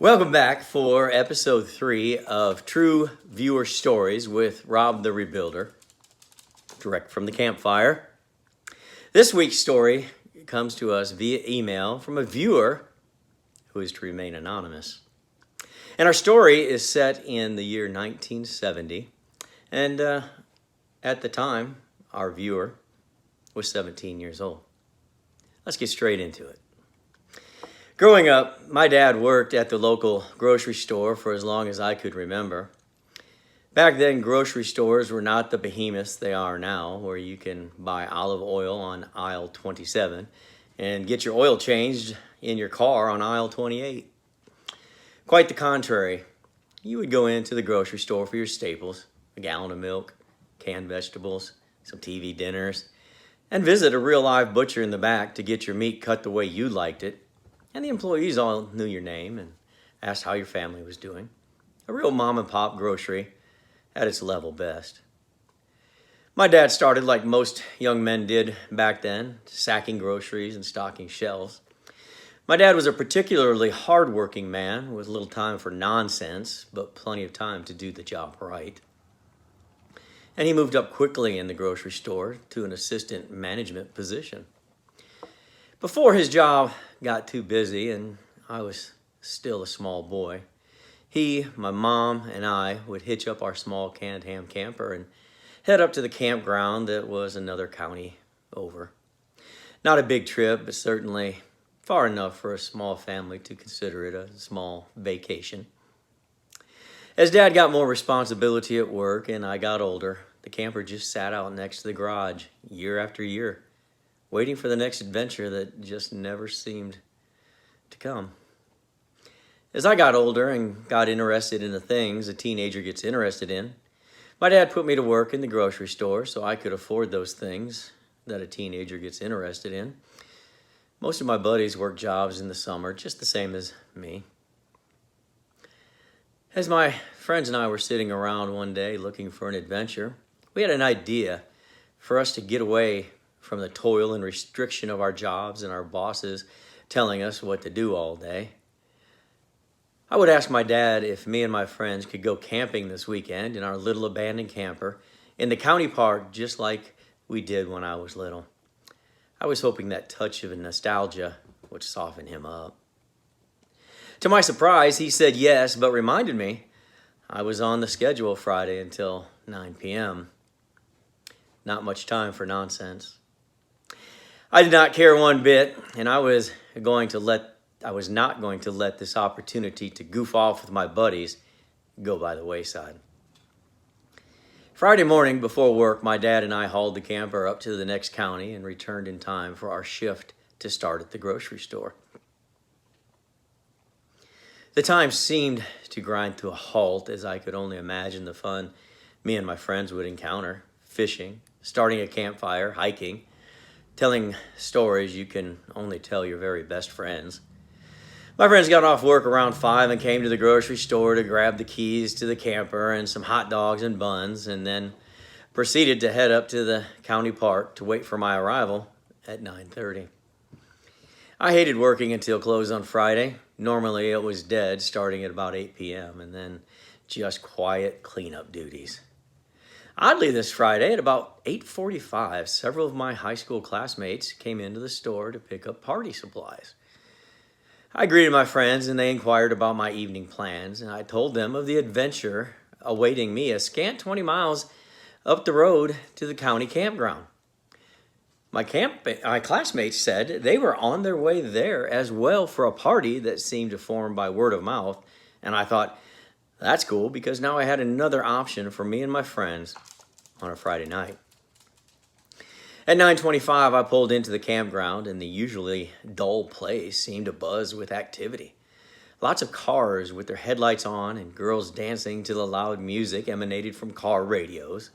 Welcome back for episode 3 of True Viewer Stories with Rob the Rebuilder, direct from the campfire. This week's story comes to us via email from a viewer who is to remain anonymous. And our story is set in the year 1970, and at the time, our viewer was 17 years old. Let's get straight into it. Growing up, my dad worked at the local grocery store for as long as I could remember. Back then, grocery stores were not the behemoths they are now, where you can buy olive oil on aisle 27 and get your oil changed in your car on aisle 28. Quite the contrary. You would go into the grocery store for your staples, a gallon of milk, canned vegetables, some TV dinners, and visit a real live butcher in the back to get your meat cut the way you liked it. And the employees all knew your name and asked how your family was doing. A real mom and pop grocery at its level best. My dad started like most young men did back then, sacking groceries and stocking shelves. My dad was a particularly hard-working man with little time for nonsense, but plenty of time to do the job right. And he moved up quickly in the grocery store to an assistant management position. Before his job got too busy and I was still a small boy, he, my mom, and I would hitch up our small canned ham camper and head up to the campground that was another county over. Not a big trip, but certainly far enough for a small family to consider it a small vacation. As Dad got more responsibility at work and I got older, the camper just sat out next to the garage year after year, waiting for the next adventure that just never seemed to come. As I got older and got interested in the things a teenager gets interested in, my dad put me to work in the grocery store so I could afford those things that a teenager gets interested in. Most of my buddies worked jobs in the summer, just the same as me. As my friends and I were sitting around one day looking for an adventure, we had an idea for us to get away from the toil and restriction of our jobs and our bosses telling us what to do all day. I would ask my dad if me and my friends could go camping this weekend in our little abandoned camper in the county park just like we did when I was little. I was hoping that touch of nostalgia would soften him up. To my surprise, he said yes, but reminded me I was on the schedule Friday until 9 p.m. Not much time for nonsense. I did not care one bit, and I was not going to let this opportunity to goof off with my buddies go by the wayside. Friday morning before work, my dad and I hauled the camper up to the next county and returned in time for our shift to start at the grocery store. The time seemed to grind to a halt as I could only imagine the fun me and my friends would encounter, fishing, starting a campfire, hiking, telling stories you can only tell your very best friends. My friends got off work around 5 and came to the grocery store to grab the keys to the camper and some hot dogs and buns, and then proceeded to head up to the county park to wait for my arrival at 9:30. I hated working until close on Friday. Normally it was dead starting at about 8 p.m. and then just quiet cleanup duties. Oddly, this Friday at about 8:45, several of my high school classmates came into the store to pick up party supplies. I greeted my friends and they inquired about my evening plans, and I told them of the adventure awaiting me a scant 20 miles up the road to the county campground. My classmates said they were on their way there as well for a party that seemed to form by word of mouth, and I thought, that's cool because now I had another option for me and my friends on a Friday night. At 9:25, I pulled into the campground and the usually dull place seemed to buzz with activity. Lots of cars with their headlights on and girls dancing to the loud music emanated from car radios.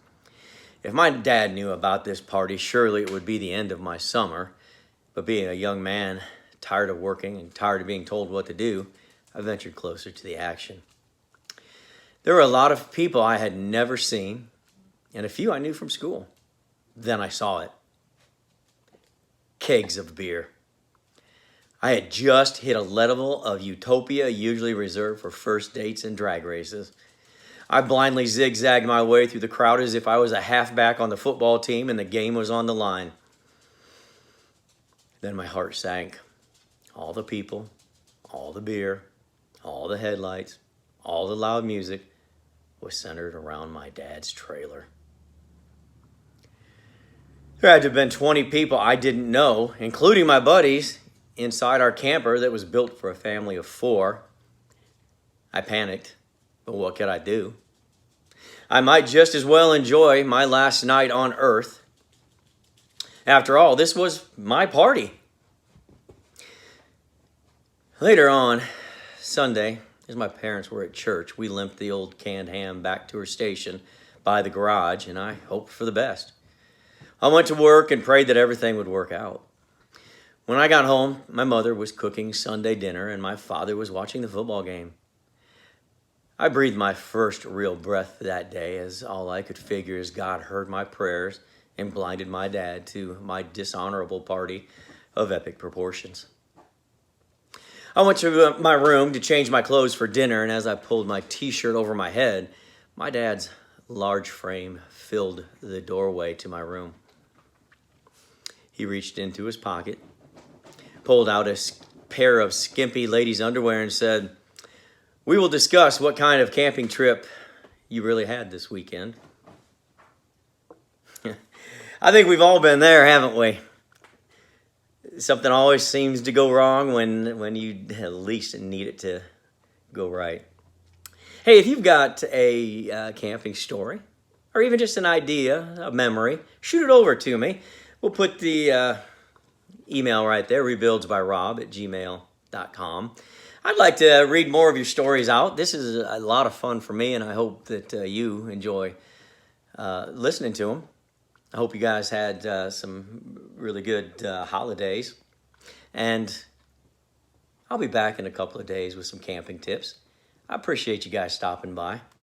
If my dad knew about this party, surely it would be the end of my summer. But being a young man, tired of working and tired of being told what to do, I ventured closer to the action. There were a lot of people I had never seen, and a few I knew from school. Then I saw it. Kegs of beer. I had just hit a level of utopia usually reserved for first dates and drag races. I blindly zigzagged my way through the crowd as if I was a halfback on the football team and the game was on the line. Then my heart sank. All the people, all the beer, all the headlights, all the loud music was centered around my dad's trailer. There had to have been 20 people I didn't know, including my buddies, inside our camper that was built for a family of 4. I panicked, but what could I do? I might just as well enjoy my last night on Earth. After all, this was my party. Later on, Sunday, as my parents were at church, we limped the old canned ham back to her station by the garage, and I hoped for the best. I went to work and prayed that everything would work out. When I got home, my mother was cooking Sunday dinner, and my father was watching the football game. I breathed my first real breath that day, as all I could figure is God heard my prayers and blinded my dad to my dishonorable party of epic proportions. I went to my room to change my clothes for dinner, and as I pulled my t-shirt over my head, my dad's large frame filled the doorway to my room. He reached into his pocket, pulled out a pair of skimpy ladies' underwear, and said, "We will discuss what kind of camping trip you really had this weekend." I think we've all been there, haven't we? Something always seems to go wrong when you at least need it to go right. Hey, if you've got a camping story, or even just an idea, a memory, shoot it over to me. We'll put the email right there, rebuildsbyrob@gmail.com. I'd like to read more of your stories out. This is a lot of fun for me, and I hope that you enjoy listening to them. I hope you guys had some really good holidays. And I'll be back in a couple of days with some camping tips. I appreciate you guys stopping by.